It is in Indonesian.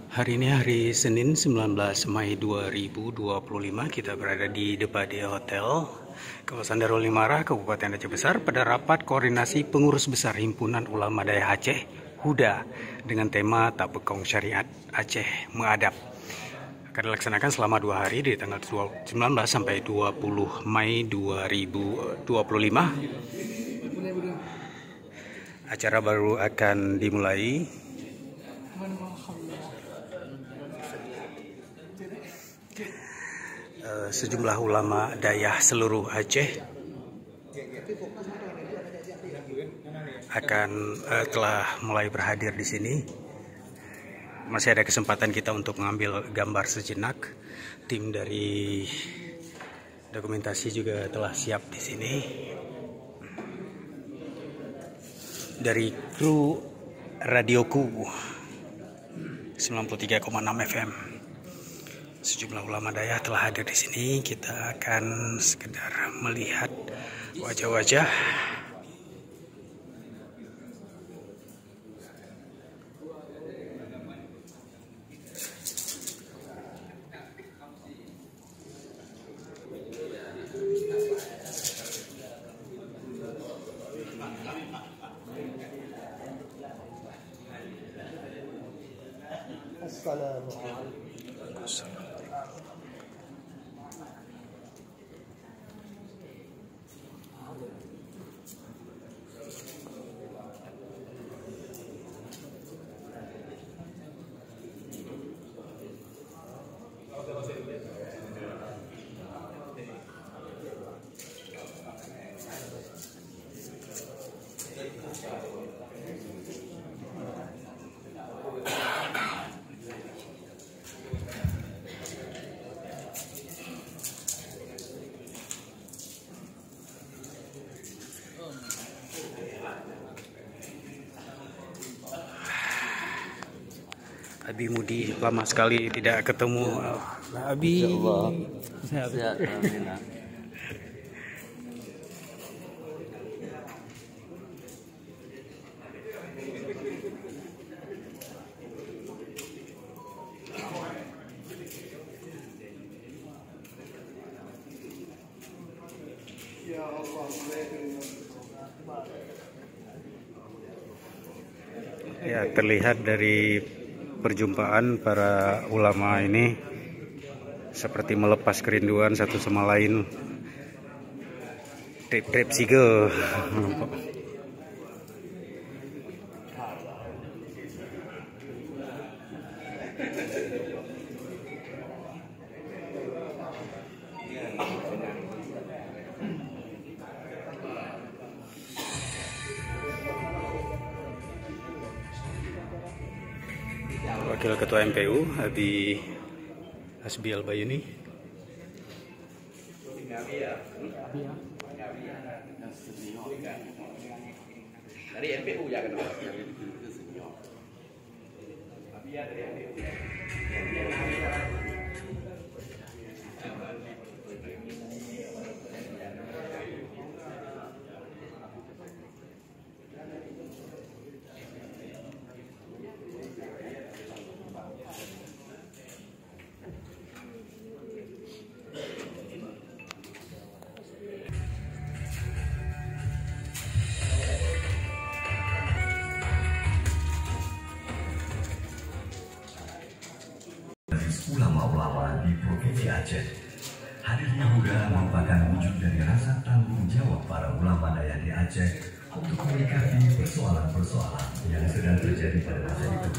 Hari ini hari Senin 19 Mei 2025. Kita berada di Depade Hotel, kawasan Darul Imara, Kabupaten Aceh Besar, pada rapat koordinasi pengurus besar Himpunan Ulama Daya Aceh (HUDA) dengan tema Tabekong Syariat Aceh Mengadap. Akan dilaksanakan selama 2 hari di tanggal 19 sampai 20 Mei 2025. Acara baru akan dimulai. Sejumlah ulama dayah seluruh Aceh akan telah mulai berhadir di sini. Masih ada kesempatan kita untuk mengambil gambar sejenak. Tim dari dokumentasi juga telah siap di sini. Dari kru Radioku 93,6 FM. Sejumlah ulama dayah telah hadir di sini. Kita akan sekedar melihat wajah-wajah. Assalamualaikum. Abi Mudi, lama sekali tidak ketemu. Abi, sehat, alhamdulillah. Ya, terlihat dari perjumpaan para ulama ini seperti melepas kerinduan satu sama lain. Trip-trip sige. Wakil Ketua MPU Abi Hasbi Albayuni. Dari MPU ya kan? Ulama-ulama di Provinsi Aceh. Hadirnya HUDA merupakan wujud dari rasa tanggung jawab para ulama daya di Aceh untuk menyikapi persoalan-persoalan yang sedang terjadi pada masa itu.